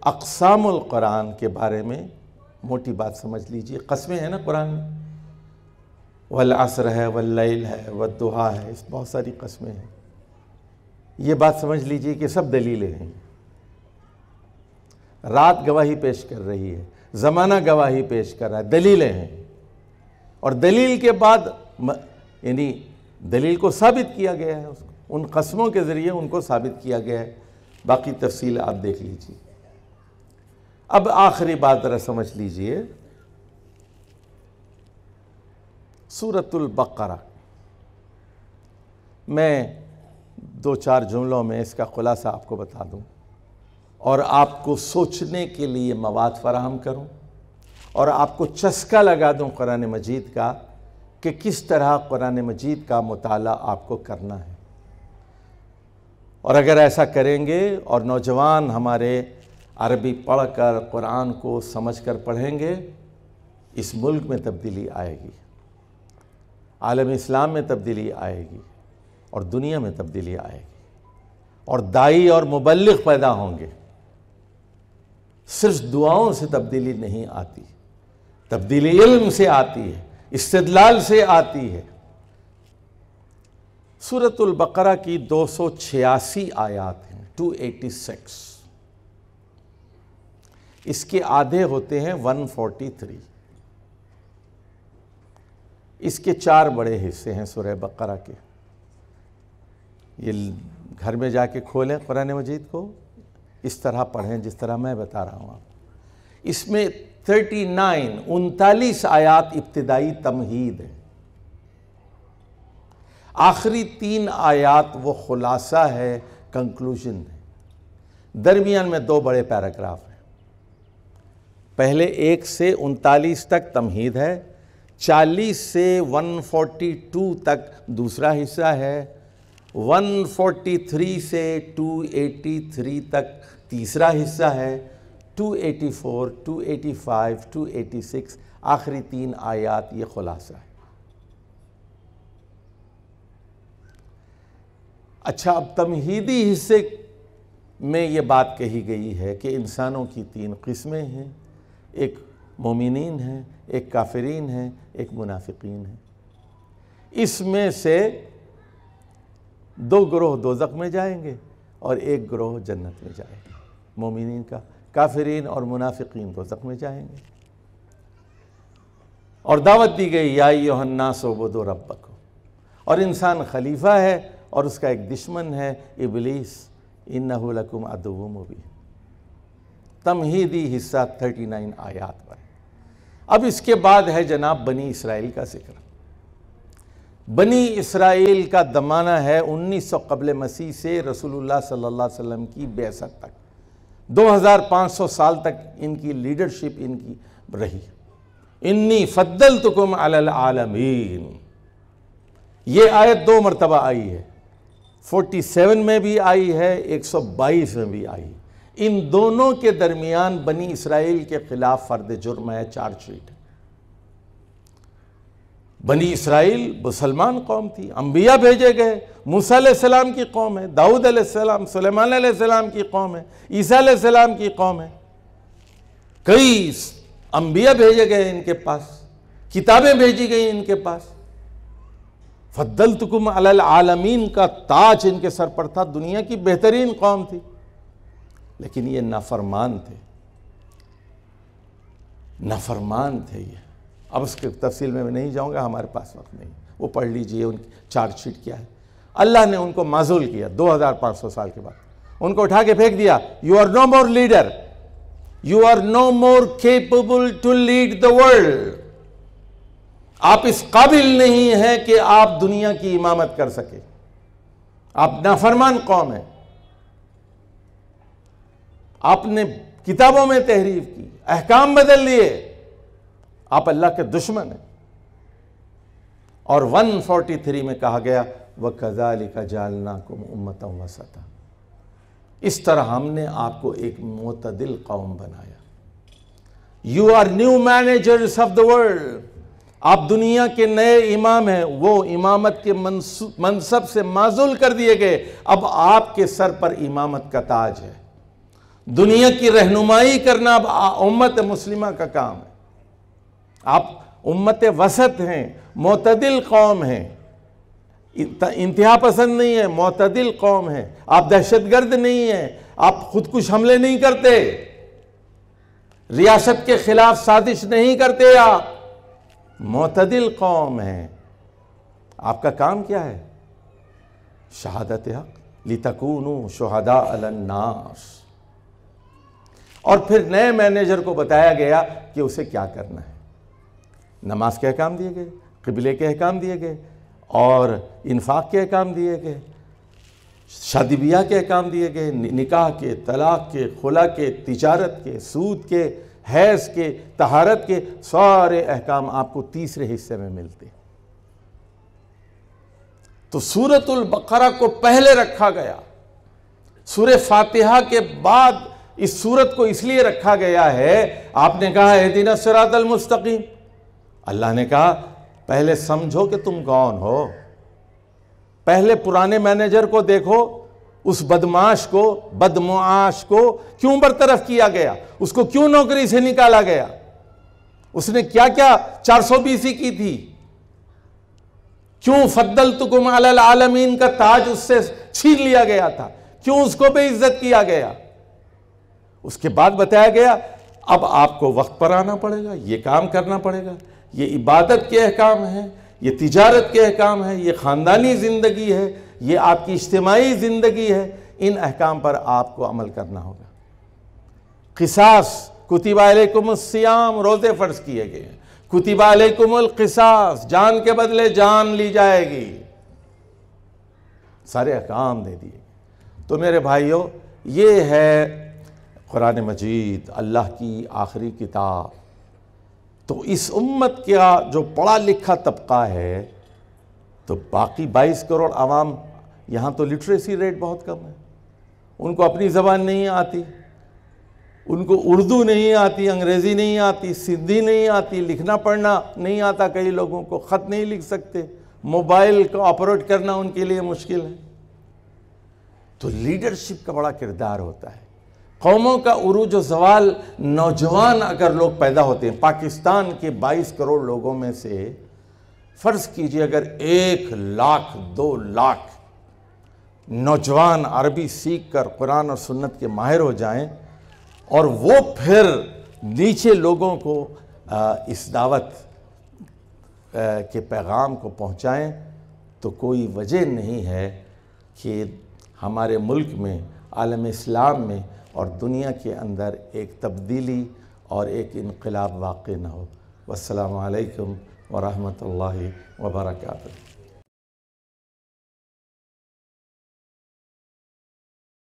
اقسام القرآن کے بارے میں موٹی بات سمجھ لیجئے۔ قسمیں ہیں نا قرآن میں، والعصر ہے، واللیل ہے، والضحیٰ ہے، اس بہت ساری قسمیں ہیں۔ یہ بات سمجھ لیجئے کہ سب دلیلیں ہیں۔ رات گواہی پیش کر رہی ہے، زمانہ گواہی پیش کر رہا ہے، دلیلیں ہیں۔ اور دلیل کے بعد یعنی دلیل کو ثابت کیا گیا ہے، اس کو ان قسموں کے ذریعے ان کو ثابت کیا گیا ہے۔ باقی تفصیل آپ دیکھ لیجئے۔ اب آخری بات ذرا سمجھ لیجئے، سورۃ البقرہ، میں دو چار جملوں میں اس کا خلاصہ آپ کو بتا دوں اور آپ کو سوچنے کے لیے مواد فراہم کروں اور آپ کو چسکا لگا دوں قرآن مجید کا کہ کس طرح قرآن مجید کا مطالعہ آپ کو کرنا ہے۔ اور اگر ایسا کریں گے اور نوجوان ہمارے عربی پڑھ کر قرآن کو سمجھ کر پڑھیں گے، اس ملک میں تبدیلی آئے گی، عالم اسلام میں تبدیلی آئے گی اور دنیا میں تبدیلی آئے گی، اور داعی اور مبلغ پیدا ہوں گے۔ صرف دعاؤں سے تبدیلی نہیں آتی، تبدیلی علم سے آتی ہے، استدلال سے آتی ہے۔ سورۃ البقرہ کی 286 آیات ہیں، 286۔ اس کے آدھے ہوتے ہیں 143۔ اس کے 4 بڑے حصے ہیں سورہ بقرہ کے۔ یہ گھر میں جا کے کھولیں قرآن مجید کو، اس طرح پڑھیں جس طرح میں بتا رہا ہوں آپ۔ اس میں 39 آیات ابتدائی تمہید ہے، آخری 3 آیات وہ خلاصہ ہے، کنکلوژن ہے، درمیان میں 2 بڑے پیراگراف ہیں۔ پہلے 1 سے 39 تک تمہید ہے، 40 سے 142 تک دوسرا حصہ ہے، 143 سے 283 تک تیسرا حصہ ہے، 284، 285، 286 آخری 3 آیات یہ خلاصہ ہے۔ اچھا، اب تمہیدی حصے میں یہ بات کہی گئی ہے کہ انسانوں کی 3 قسمیں ہیں، ایک مومنین ہیں، ایک کافرین ہیں، ایک منافقین ہیں۔ اس میں سے 2 گروہ دوزخ میں جائیں گے اور 1 گروہ جنت میں جائے گا۔ مومنین کا، کافرین اور منافقین دوزخ میں جائیں گے۔ اور دعوت دی گئی یا ایھا الناس اعبدوا ربکم، اور انسان خلیفہ ہے اور اس کا ایک دشمن ہے ابلیس، انہ لکم عدو مبین۔ تمہیدی حصہ 39 آیات پر۔ اب اس کے بعد ہے جناب بنی اسرائیل کا ذکر۔ بنی اسرائیل کا زمانہ ہے 1900 قبل مسیح سے رسول اللہ صلی اللہ علیہ وسلم کی بعثت تک، 2500 سال تک ان کی لیڈرشپ ان کی رہی۔ انی فضلتکم علی العالمین، یہ آیت 2 مرتبہ آئی ہے، 47 میں بھی آئی ہے، 122 میں بھی آئی۔ ان دونوں کے درمیان بنی اسرائیل کے خلاف فرد جرم ہے، چارج شیٹ ہے۔ بنی اسرائیل مسلمان قوم تھی، انبیاء بھیجے گئے، موسیٰ علیہ السلام کی قوم ہے، داؤد علیہ السلام، سلیمان علیہ السلام کی قوم ہے، عیسیٰ علیہ السلام کی قوم ہے، کئی انبیاء بھیجے گئے ان کے پاس، کتابیں بھیجی گئی ان کے پاس۔ فضلتکم علی العالمین کا تاج ان کے سر پر تھا، دنیا کی بہترین قوم تھی، لیکن یہ نافرمان تھے، نافرمان تھے یہ۔ اب اس کے تفصیل میں نہیں جاؤں گا، ہمارے پاس وقت نہیں، وہ پڑھ لیجئے ان کی چارج شیٹ کیا ہے۔ اللہ نے ان کو معزول کیا 2500 سال کے بعد، ان کو اٹھا کے پھینک دیا۔ You are no more leader, you are no more capable to lead the world, آپ اس قابل نہیں ہیں کہ آپ دنیا کی امامت کر سکے، آپ نافرمان قوم ہیں، آپ نے کتابوں میں تحریف کی، احکام بدل دیے، آپ اللہ کے دشمن ہیں۔ اور 143 میں کہا گیا وَكَذَلِكَ جَعَلْنَاكُمْ أُمَّةً وَسَطًا، اس طرح ہم نے آپ کو ایک معتدل قوم بنایا۔ You are new managers of the world، آپ دنیا کے نئے امام ہیں، وہ امامت کے منصب سے معزول کر دیے گئے، اب آپ کے سر پر امامت کا تاج ہے۔ دنیا کی رہنمائی کرنا اب امت مسلمہ کا کام ہے۔ آپ امت وسط ہیں، معتدل قوم ہیں، انتہا پسند نہیں ہے، معتدل قوم ہیں، آپ دہشت گرد نہیں ہیں، آپ خود کش حملے نہیں کرتے، ریاست کے خلاف سازش نہیں کرتے، آپ معتدل قوم ہیں۔ آپ کا کام کیا ہے؟ شہادت حق، لِتَكُونُوا شُهَدَاءَ عَلَى النَّاسِ۔ اور پھر نئے مینیجر کو بتایا گیا کہ اسے کیا کرنا ہے۔ نماز کے احکام دیے گئے، قبلے کے احکام دیے گئے، اور انفاق کے احکام دیے گئے، شادی بیاہ کے احکام دیے گئے، نکاح کے، طلاق کے، خلا کے، تجارت کے، سود کے، حیض کے، طہارت کے، سارے احکام آپ کو تیسرے حصے میں ملتے۔ تو سورۃ البقرہ کو پہلے رکھا گیا، سورہ فاتحہ کے بعد اس سورت کو اس لیے رکھا گیا ہے۔ آپ نے کہا اہدنا الصراط المستقیم، اللہ نے کہا پہلے سمجھو کہ تم کون ہو، پہلے پرانے مینیجر کو دیکھو، اس بدمعاش کو، بدمعاش کو کیوں برطرف کیا گیا، اس کو کیوں نوکری سے نکالا گیا، اس نے کیا کیا 420 کی تھی، کیوں فضلتکم علی العالمین کا تاج اس سے چھین لیا گیا تھا، کیوں اس کو بے عزت کیا گیا۔ اس کے بعد بتایا گیا اب آپ کو وقت پر آنا پڑے گا، یہ کام کرنا پڑے گا، یہ عبادت کے احکام ہیں، یہ تجارت کے احکام ہیں، یہ خاندانی زندگی ہے، یہ آپ کی اجتماعی زندگی ہے، ان احکام پر آپ کو عمل کرنا ہوگا۔ قصاص، کتب علیکم الصیام، روزے فرض کیے گئے ہیں، کتب علیکم القصاص، جان کے بدلے جان لی جائے گی، سارے احکام دے دیے۔ تو میرے بھائیوں، یہ ہے قرآن مجید، اللہ کی آخری کتاب۔ تو اس امت کا جو پڑھا لکھا طبقہ ہے، تو باقی 22 کروڑ عوام، یہاں تو لٹریسی ریٹ بہت کم ہے، ان کو اپنی زبان نہیں آتی، ان کو اردو نہیں آتی، انگریزی نہیں آتی، سندھی نہیں آتی، لکھنا پڑھنا نہیں آتا، کئی لوگوں کو خط نہیں لکھ سکتے، موبائل کو آپریٹ کرنا ان کے لیے مشکل ہے۔ تو لیڈرشپ کا بڑا کردار ہوتا ہے۔ قوموں کا عروج و زوال، نوجوان اگر لوگ پیدا ہوتے ہیں، پاکستان کے 22 کروڑ لوگوں میں سے فرض کیجئے اگر 1 لاکھ 2 لاکھ نوجوان عربی سیکھ کر قرآن اور سنت کے ماہر ہو جائیں اور وہ پھر نیچے لوگوں کو اس دعوت کے پیغام کو پہنچائیں، تو کوئی وجہ نہیں ہے کہ ہمارے ملک میں، عالم اسلام میں اور دنیا کے اندر ایک تبدیلی اور ایک انقلاب واقع نہ ہو۔ والسلام علیکم ورحمۃ اللہ وبرکاتہ۔